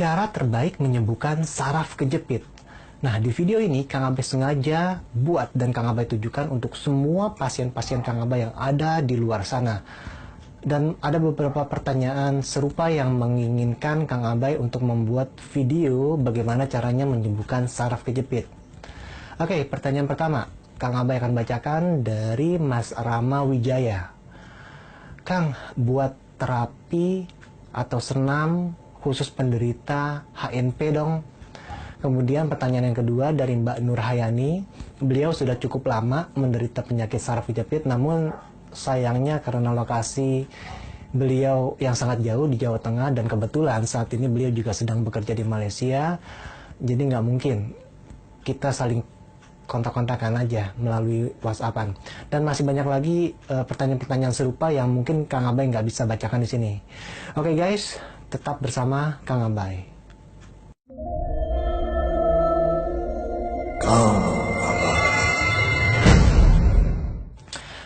Cara terbaik menyembuhkan saraf kejepit. Nah, di video ini Kang Abai sengaja buat dan Kang Abai tujukan untuk semua pasien-pasien Kang Abai yang ada di luar sana. Dan ada beberapa pertanyaan serupa yang menginginkan Kang Abai untuk membuat video bagaimana caranya menyembuhkan saraf kejepit. Oke, pertanyaan pertama. Kang Abai akan bacakan dari Mas Rama Wijaya. Kang, buat terapi atau senam khusus penderita HNP dong. Kemudian pertanyaan yang kedua dari Mbak Nur Hayani. Beliau sudah cukup lama menderita penyakit saraf kejepit, namun sayangnya karena lokasi beliau yang sangat jauh di Jawa Tengah dan kebetulan saat ini beliau juga sedang bekerja di Malaysia, jadi nggak mungkin kita saling kontak-kontakan aja melalui WhatsAppan. Dan masih banyak lagi pertanyaan-pertanyaan serupa yang mungkin Kang Abai nggak bisa bacakan di sini. Oke guys, tetap bersama Kang Abai.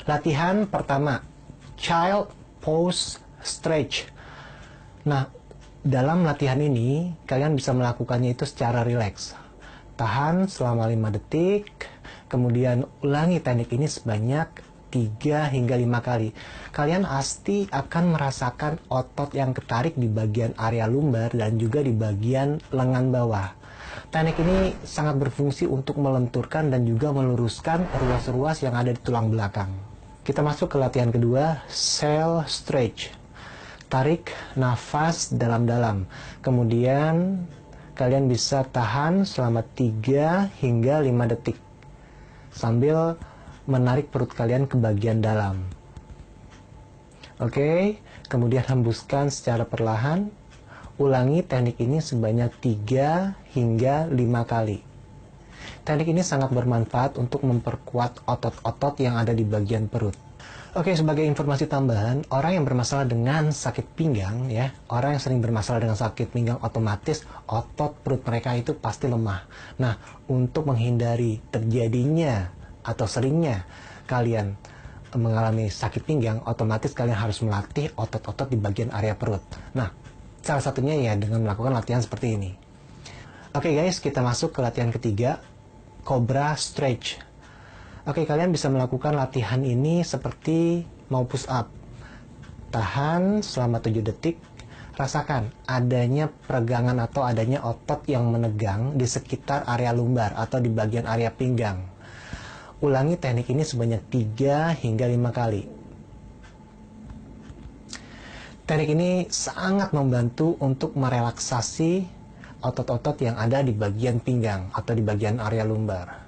Latihan pertama, Child Pose Stretch. Nah, dalam latihan ini kalian bisa melakukannya itu secara rileks. Tahan selama 5 detik, kemudian ulangi teknik ini sebanyak 3 hingga 5 kali. Kalian pasti akan merasakan otot yang ketarik di bagian area lumbar dan juga di bagian lengan bawah. Teknik ini sangat berfungsi untuk melenturkan dan juga meluruskan ruas-ruas yang ada di tulang belakang. Kita masuk ke latihan kedua, Cell Stretch. Tarik nafas dalam-dalam. Kemudian kalian bisa tahan selama 3 hingga 5 detik sambil menarik perut kalian ke bagian dalam. Oke, kemudian hembuskan secara perlahan. Ulangi teknik ini sebanyak 3 hingga 5 kali. Teknik ini sangat bermanfaat untuk memperkuat otot-otot yang ada di bagian perut. Oke, sebagai informasi tambahan, orang yang bermasalah dengan sakit pinggang, ya, orang yang sering bermasalah dengan sakit pinggang otomatis otot perut mereka itu pasti lemah. Nah, untuk menghindari terjadinya atau seringnya kalian mengalami sakit pinggang, otomatis kalian harus melatih otot-otot di bagian area perut. Nah, salah satunya ya dengan melakukan latihan seperti ini. Oke guys, kita masuk ke latihan ketiga, Cobra Stretch. Oke, kalian bisa melakukan latihan ini seperti mau push up. Tahan selama 7 detik. Rasakan adanya peregangan atau adanya otot yang menegang di sekitar area lumbar atau di bagian area pinggang. Ulangi teknik ini sebanyak 3 hingga 5 kali. Teknik ini sangat membantu untuk merelaksasi otot-otot yang ada di bagian pinggang atau di bagian area lumbar.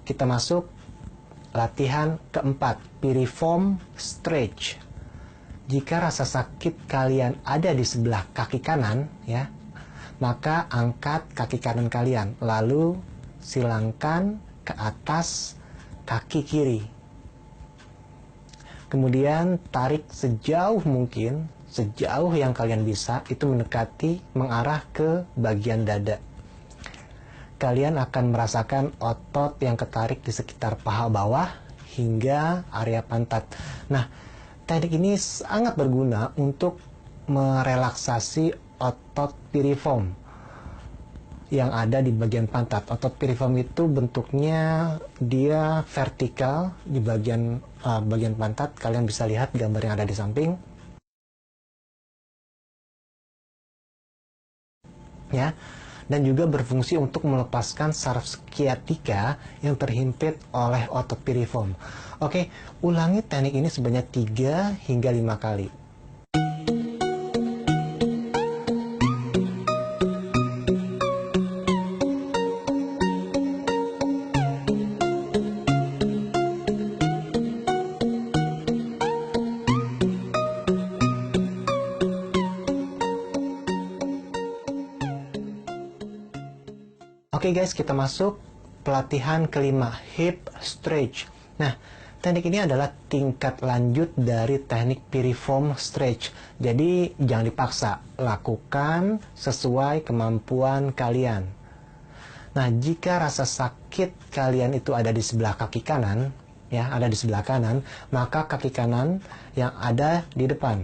Kita masuk latihan keempat, piriform stretch. Jika rasa sakit kalian ada di sebelah kaki kanan, ya, maka angkat kaki kanan kalian, lalu silangkan ke atas kaki kiri. Kemudian tarik sejauh mungkin, sejauh yang kalian bisa, itu mendekati mengarah ke bagian dada. Kalian akan merasakan otot yang ketarik di sekitar paha bawah hingga area pantat. Nah, teknik ini sangat berguna untuk merelaksasi otot piriform yang ada di bagian pantat. Otot piriform itu bentuknya dia vertikal di bagian pantat. Kalian bisa lihat gambar yang ada di samping. Ya. Dan juga berfungsi untuk melepaskan saraf sciatica yang terhimpit oleh otot piriform. Oke, ulangi teknik ini sebanyak 3 hingga 5 kali. Oke guys, kita masuk pelatihan kelima, hip stretch. Nah, teknik ini adalah tingkat lanjut dari teknik piriform stretch. Jadi, jangan dipaksa, lakukan sesuai kemampuan kalian. Nah, jika rasa sakit kalian itu ada di sebelah kaki kanan, ya, ada di sebelah kanan, maka kaki kanan yang ada di depan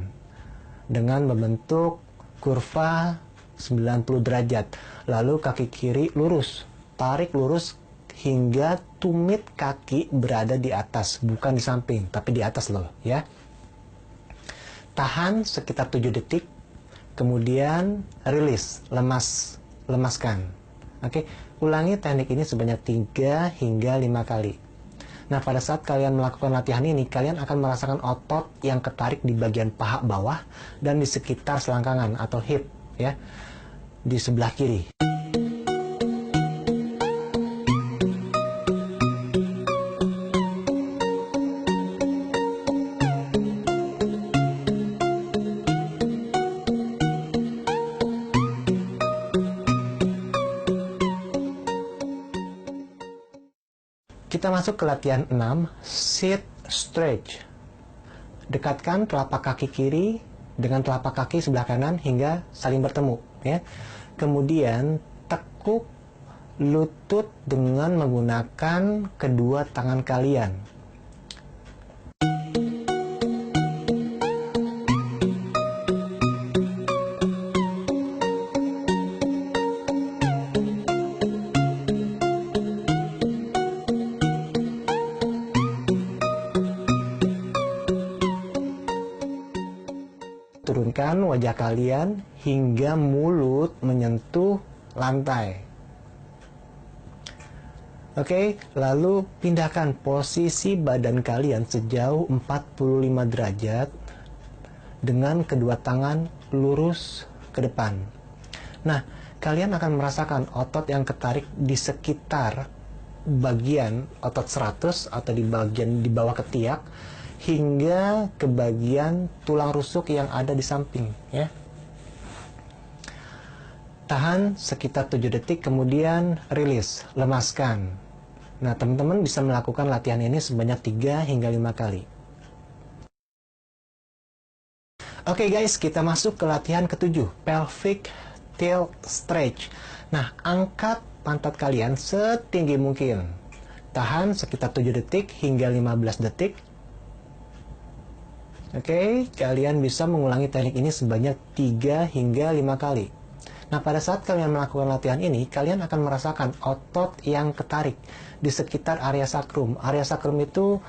dengan membentuk kurva 90 derajat. Lalu kaki kiri lurus, tarik lurus hingga tumit kaki berada di atas, bukan di samping, tapi di atas loh, ya. Tahan sekitar 7 detik, kemudian rilis, lemaskan. Oke, ulangi teknik ini sebanyak 3 hingga 5 kali. Nah, pada saat kalian melakukan latihan ini, kalian akan merasakan otot yang ketarik di bagian paha bawah dan di sekitar selangkangan atau hip, ya, di sebelah kiri. Kita masuk ke latihan 6, sit stretch. Dekatkan telapak kaki kiri dengan telapak kaki sebelah kanan hingga saling bertemu, ya. Kemudian tekuk lutut dengan menggunakan kedua tangan kalian. Turunkan wajah kalian hingga mulut menyentuh lantai. Oke, lalu pindahkan posisi badan kalian sejauh 45 derajat dengan kedua tangan lurus ke depan. Nah, kalian akan merasakan otot yang ketarik di sekitar bagian otot 100 atau di bawah ketiak hingga ke bagian tulang rusuk yang ada di samping, ya. Tahan sekitar 7 detik, kemudian rilis, lemaskan. Nah, teman-teman bisa melakukan latihan ini sebanyak 3 hingga 5 kali. Oke guys, kita masuk ke latihan ke-7, pelvic tilt stretch. Nah, angkat pantat kalian setinggi mungkin. Tahan sekitar 7 detik hingga 15 detik. Oke, kalian bisa mengulangi teknik ini sebanyak 3 hingga 5 kali. Nah, pada saat kalian melakukan latihan ini, kalian akan merasakan otot yang ketarik di sekitar area sakrum. Area sakrum itu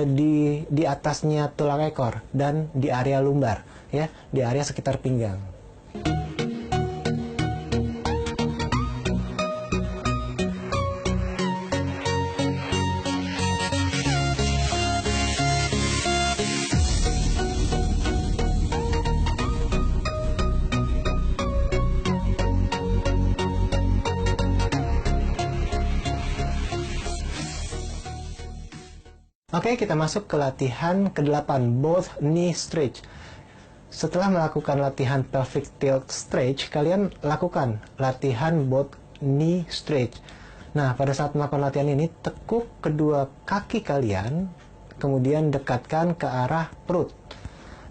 di atasnya tulang ekor dan di area lumbar, ya, di area sekitar pinggang. Oke, kita masuk ke latihan ke-8, both knee stretch. Setelah melakukan latihan pelvic tilt stretch, kalian lakukan latihan both knee stretch. Nah, pada saat melakukan latihan ini, tekuk kedua kaki kalian, kemudian dekatkan ke arah perut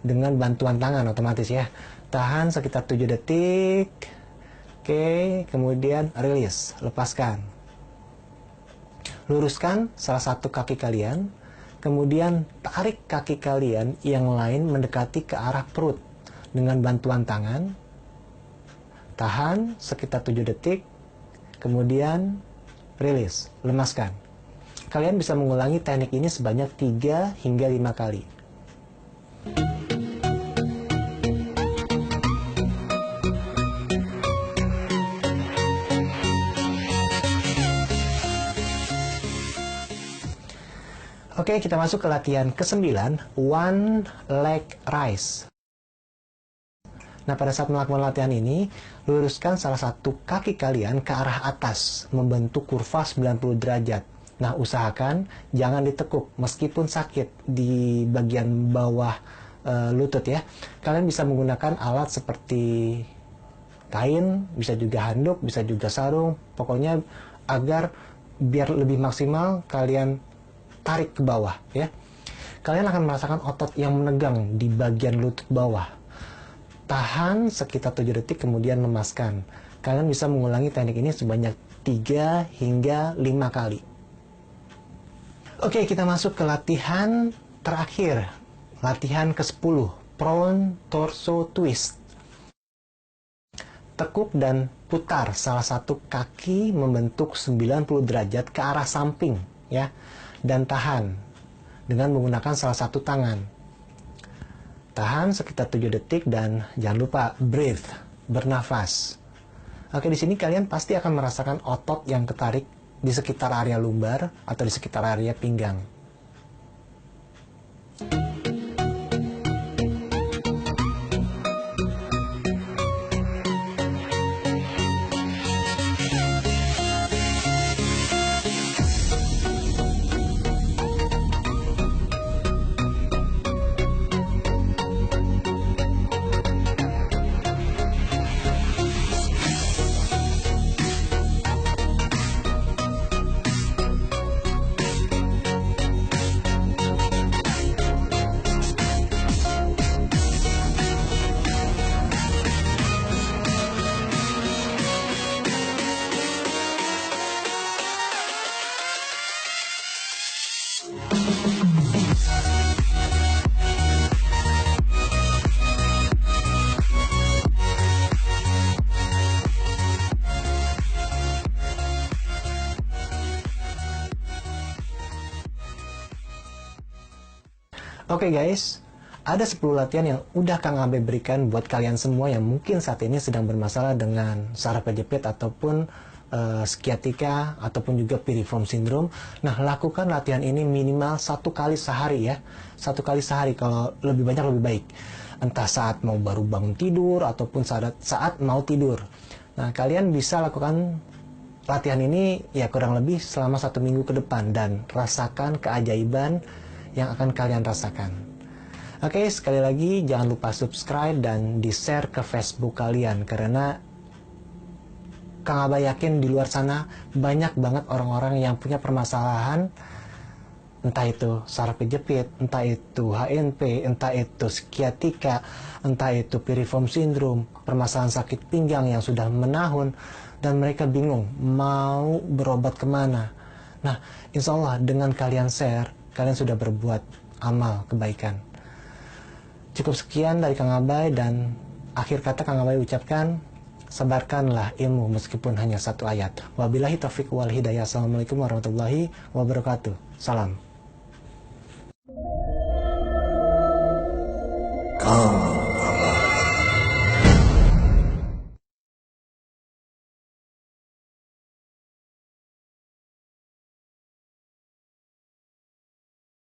dengan bantuan tangan otomatis, ya. Tahan sekitar 7 detik. Oke, kemudian rilis, lepaskan. Luruskan salah satu kaki kalian. Kemudian tarik kaki kalian yang lain mendekati ke arah perut dengan bantuan tangan. Tahan sekitar 7 detik. Kemudian rilis, lemaskan. Kalian bisa mengulangi teknik ini sebanyak 3 hingga 5 kali. Oke, kita masuk ke latihan ke-9, one leg raise. Nah, pada saat melakukan latihan ini, luruskan salah satu kaki kalian ke arah atas, membentuk kurva 90 derajat. Nah, usahakan jangan ditekuk, meskipun sakit di bagian bawah lutut, ya. Kalian bisa menggunakan alat seperti kain, bisa juga handuk, bisa juga sarung, pokoknya agar biar lebih maksimal kalian tarik ke bawah ya. Kalian akan merasakan otot yang menegang di bagian lutut bawah. Tahan sekitar 7 detik kemudian lemaskan. Kalian bisa mengulangi teknik ini sebanyak 3 hingga 5 kali. Oke, kita masuk ke latihan terakhir. Latihan ke-10, prone torso twist. Tekuk dan putar salah satu kaki membentuk 90 derajat ke arah samping ya. Dan tahan dengan menggunakan salah satu tangan. Tahan sekitar 7 detik dan jangan lupa breathe, bernafas. Oke, di sini kalian pasti akan merasakan otot yang ketarik di sekitar area lumbar atau di sekitar area pinggang. Oke guys, ada 10 latihan yang udah Kang Abe berikan buat kalian semua yang mungkin saat ini sedang bermasalah dengan saraf kejepit ataupun sciatica ataupun juga piriform syndrome. Nah, lakukan latihan ini minimal 1 kali sehari ya. 1 kali sehari, kalau lebih banyak lebih baik. Entah saat mau baru bangun tidur ataupun saat mau tidur. Nah, kalian bisa lakukan latihan ini ya kurang lebih selama 1 minggu ke depan dan rasakan keajaiban yang akan kalian rasakan. Oke, sekali lagi jangan lupa subscribe dan di-share ke Facebook kalian, karena Kang Abah yakin di luar sana banyak banget orang-orang yang punya permasalahan, entah itu saraf kejepit, entah itu HNP, entah itu sciatica, entah itu piriform syndrome, permasalahan sakit pinggang yang sudah menahun, dan mereka bingung mau berobat kemana. Nah, insya Allah dengan kalian share, kalian sudah berbuat amal kebaikan. Cukup sekian dari Kang Abai, dan akhir kata Kang Abai ucapkan, sebarkanlah ilmu meskipun hanya 1 ayat. Wabillahi taufiq wal hidayah. Assalamualaikum warahmatullahi wabarakatuh. Salam.